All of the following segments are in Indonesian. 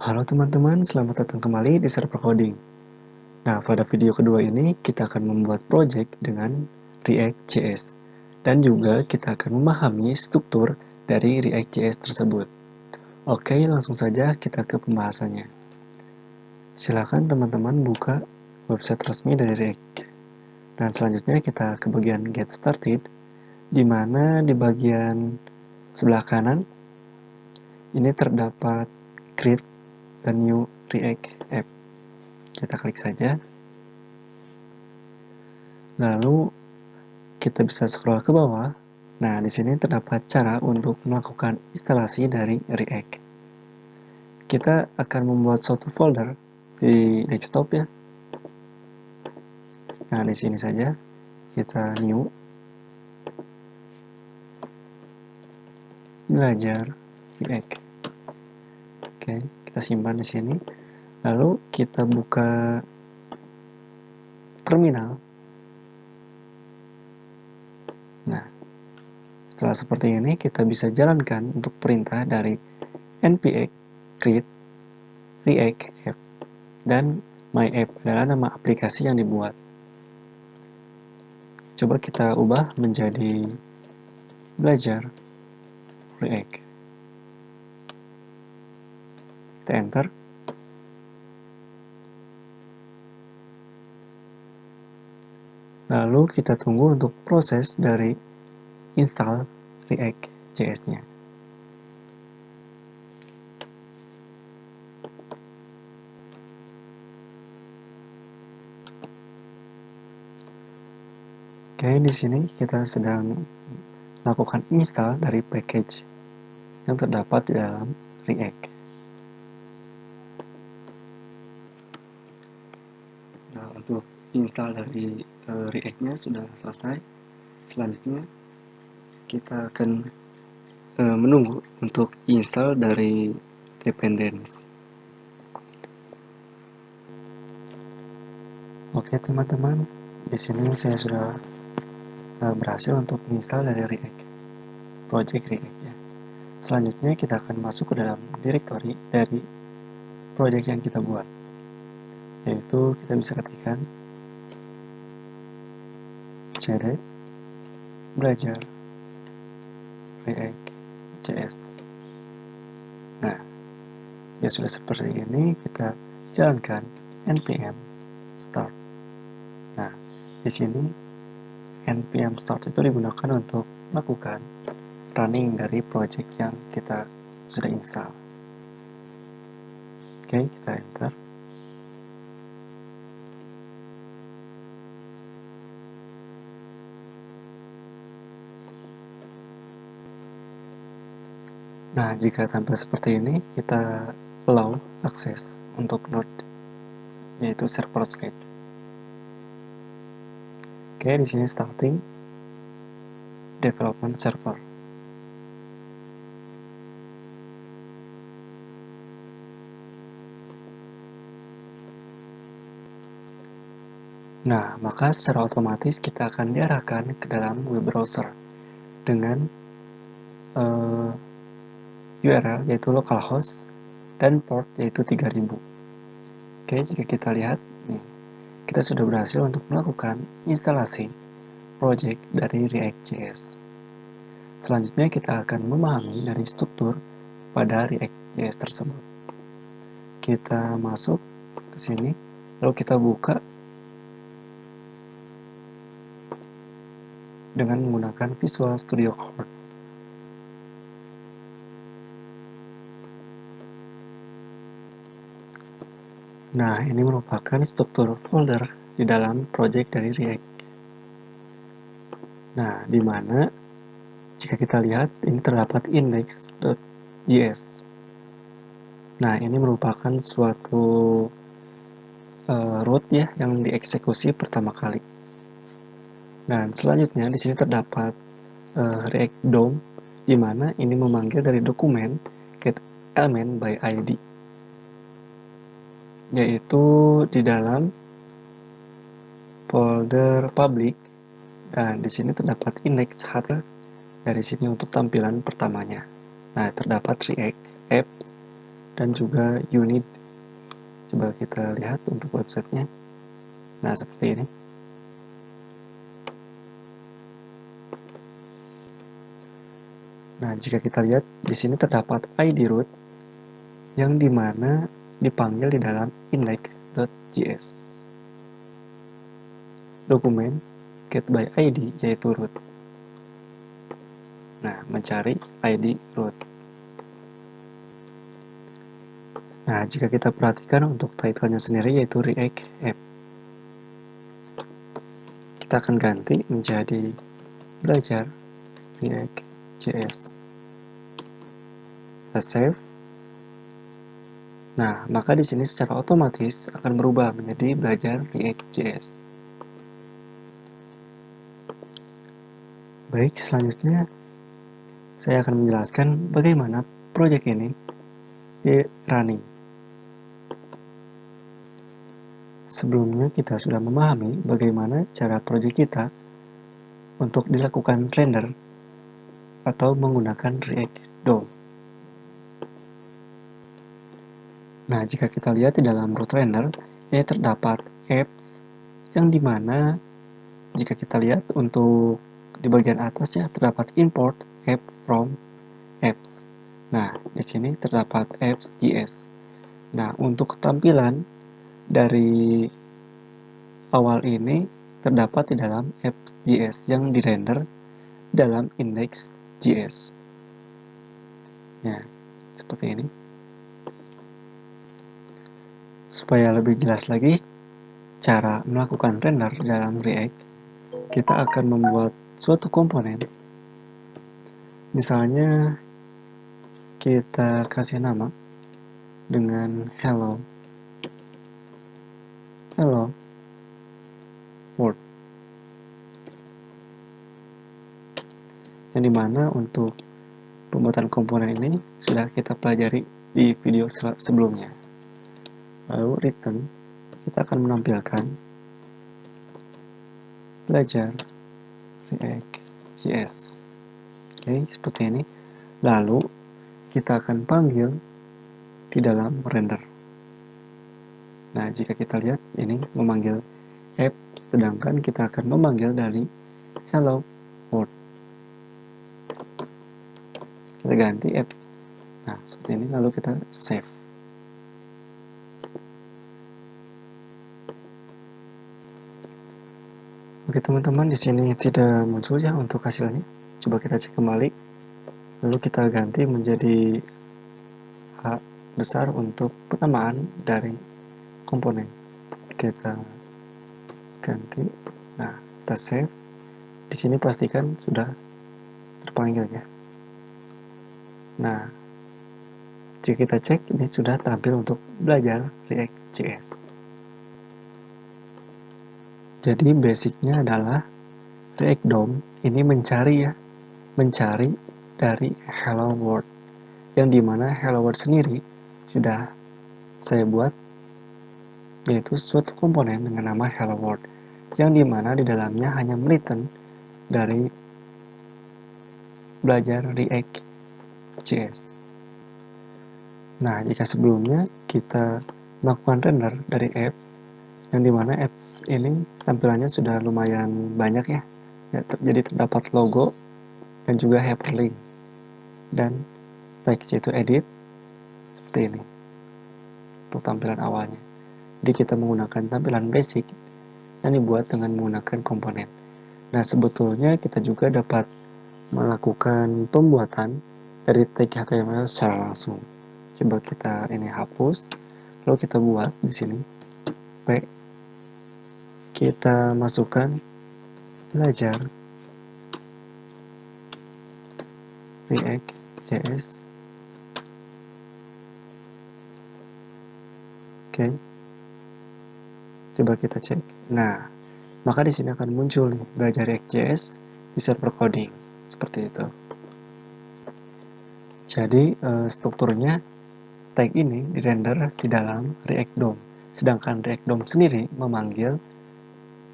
Halo teman-teman, selamat datang kembali di Server Coding. Nah, pada video kedua ini kita akan membuat project dengan React.js dan juga kita akan memahami struktur dari React.js tersebut. Oke, langsung saja kita ke pembahasannya. Silakan teman-teman buka website resmi dari React. Dan selanjutnya kita ke bagian Get Started, di mana di bagian sebelah kanan ini terdapat Create a New React App. Kita klik saja. Lalu kita bisa scroll ke bawah. Nah, di sini terdapat cara untuk melakukan instalasi dari React. Kita akan membuat suatu folder di desktop ya. Nah, di sini saja kita new, belajar React. Oke, kita simpan di sini. Lalu kita buka terminal. Nah, setelah seperti ini kita bisa jalankan untuk perintah dari npx create react app dan my app adalah nama aplikasi yang dibuat. Coba kita ubah menjadi belajar React. Kita enter. Lalu kita tunggu untuk proses dari install React.js-nya. Oke, di sini kita sedang melakukan install dari package yang terdapat di dalam React. Nah, untuk install dari React-nya sudah selesai. Selanjutnya kita akan menunggu untuk install dari dependency. Oke teman-teman, di sini saya sudah berhasil untuk menginstal dari React, project React ya. Selanjutnya kita akan masuk ke dalam directory dari project yang kita buat, yaitu kita bisa ketikkan cd belajar React.js. Nah, ya sudah seperti ini, kita jalankan npm start. Nah, di sini npm start itu digunakan untuk melakukan running dari project yang kita sudah install. Oke, kita enter. Nah, jika tampil seperti ini, kita allow akses untuk node, yaitu server side. Oke, di sini starting development server. Nah, maka secara otomatis kita akan diarahkan ke dalam web browser dengan URL yaitu localhost dan port yaitu 3000. Oke, jika kita lihat nih, kita sudah berhasil untuk melakukan instalasi project dari React.js. Selanjutnya kita akan memahami dari struktur pada React.js tersebut. Kita masuk ke sini, lalu kita buka dengan menggunakan Visual Studio Code. Nah, ini merupakan struktur folder di dalam project dari React. Nah, di mana jika kita lihat ini terdapat index.js. Nah, ini merupakan suatu root ya yang dieksekusi pertama kali. Dan selanjutnya di sini terdapat React DOM, di mana ini memanggil dari dokumen get element by ID, yaitu di dalam folder public, dan di sini terdapat index header dari sini untuk tampilan pertamanya. Nah, terdapat React apps dan juga unit. Coba kita lihat untuk websitenya. Nah, seperti ini. Nah, jika kita lihat di sini terdapat ID root yang dimana dipanggil di dalam index.js. Dokumen get by ID yaitu root. Nah, mencari ID root. Nah, jika kita perhatikan untuk title-nya sendiri yaitu React App. Kita akan ganti menjadi belajar React.js. Kita save. Nah, maka di sini secara otomatis akan berubah menjadi belajar React.js. Baik, selanjutnya saya akan menjelaskan bagaimana proyek ini di running. Sebelumnya kita sudah memahami bagaimana cara proyek kita untuk dilakukan render atau menggunakan React DOM. Nah, jika kita lihat di dalam root render, ini terdapat apps yang dimana jika kita lihat untuk di bagian atas ya terdapat import app from apps. Nah, di sini terdapat apps.js. Nah, untuk tampilan dari awal ini terdapat di dalam apps.js yang dirender dalam index.js. Nah, seperti ini. Supaya lebih jelas lagi cara melakukan render dalam React, kita akan membuat suatu komponen. Misalnya kita kasih nama dengan hello world, yang dimana untuk pembuatan komponen ini sudah kita pelajari di video sebelumnya. Lalu return, kita akan menampilkan belajar React.js. Oke, seperti ini. Lalu kita akan panggil di dalam render. Nah, jika kita lihat ini memanggil app, sedangkan kita akan memanggil dari hello world. Kita ganti app. Nah, seperti ini, lalu kita save. Oke teman-teman, di sini tidak muncul ya untuk hasilnya. Coba kita cek kembali. Lalu kita ganti menjadi A besar untuk penamaan dari komponen. Kita ganti. Nah, kita save. Di sini pastikan sudah terpanggil ya. Nah, jika kita cek, ini sudah tampil untuk belajar React.js. Jadi basicnya adalah React DOM ini mencari dari hello world, yang dimana hello world sendiri sudah saya buat, yaitu suatu komponen dengan nama hello world, yang dimana di dalamnya hanya melihat dari belajar React.js. Nah, jika sebelumnya kita melakukan render dari apps, yang dimana apps ini tampilannya sudah lumayan banyak ya, jadi terdapat logo dan juga hyperlink dan teks yaitu edit seperti ini untuk tampilan awalnya. Jadi kita menggunakan tampilan basic dan dibuat dengan menggunakan komponen. Nah, sebetulnya kita juga dapat melakukan pembuatan dari tag HTML secara langsung. Coba kita ini hapus, lalu kita buat di sini P, kita masukkan belajar React.js. Oke. Coba kita cek. Nah, maka di sini akan muncul nih belajar React.js di server coding seperti itu. Jadi strukturnya tag ini dirender di dalam React DOM, sedangkan React DOM sendiri memanggil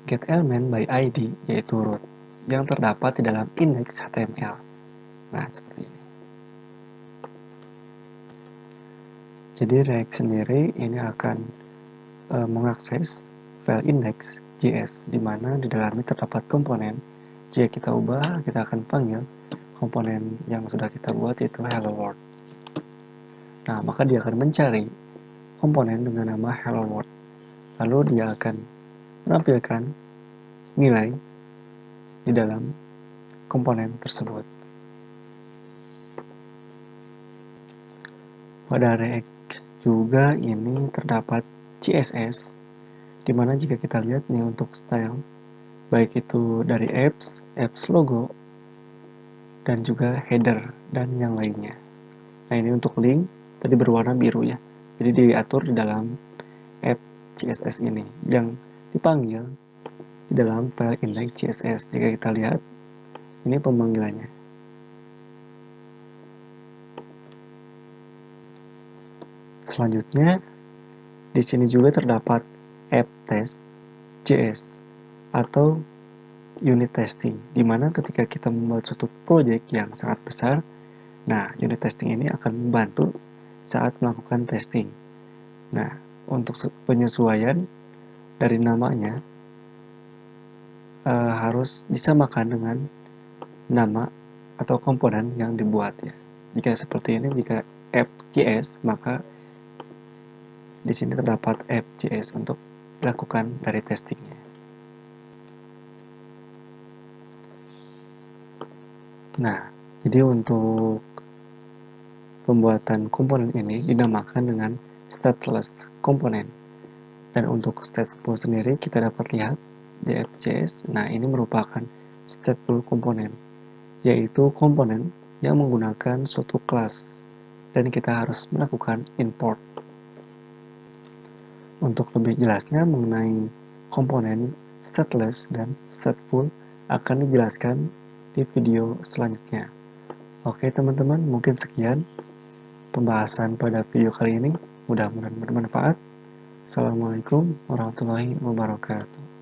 get element by ID yaitu root yang terdapat di dalam index HTML. Nah, seperti ini. Jadi React sendiri ini akan mengakses file index.js, di mana di dalamnya terdapat komponen. Jika kita ubah, kita akan panggil komponen yang sudah kita buat, yaitu hello world. Nah, maka dia akan mencari komponen dengan nama hello world. Lalu dia akan menampilkan nilai di dalam komponen tersebut. Pada React juga ini terdapat CSS, di mana jika kita lihat nih untuk style, baik itu dari apps logo, dan juga header dan yang lainnya. Nah, ini untuk link tadi berwarna biru ya. Jadi diatur di dalam app CSS ini yang dipanggil di dalam file index CSS. Jika kita lihat, ini pemanggilannya. Selanjutnya, di sini juga terdapat app test.js atau unit testing, di mana ketika kita membuat suatu project yang sangat besar, nah unit testing ini akan membantu saat melakukan testing. Nah, untuk penyesuaian dari namanya harus disamakan dengan nama atau komponen yang dibuat ya. Jika seperti ini, jika app.js, maka di sini terdapat app.js untuk dilakukan dari testingnya. Nah, jadi untuk pembuatan komponen ini dinamakan dengan stateless komponen. Dan untuk stateful sendiri kita dapat lihat di app.js. Nah, ini merupakan stateful komponen, yaitu komponen yang menggunakan suatu kelas dan kita harus melakukan import. Untuk lebih jelasnya mengenai komponen stateless dan stateful akan dijelaskan di video selanjutnya. Oke teman-teman, mungkin sekian pembahasan pada video kali ini. Mudah-mudahan bermanfaat. Assalamualaikum warahmatullahi wabarakatuh.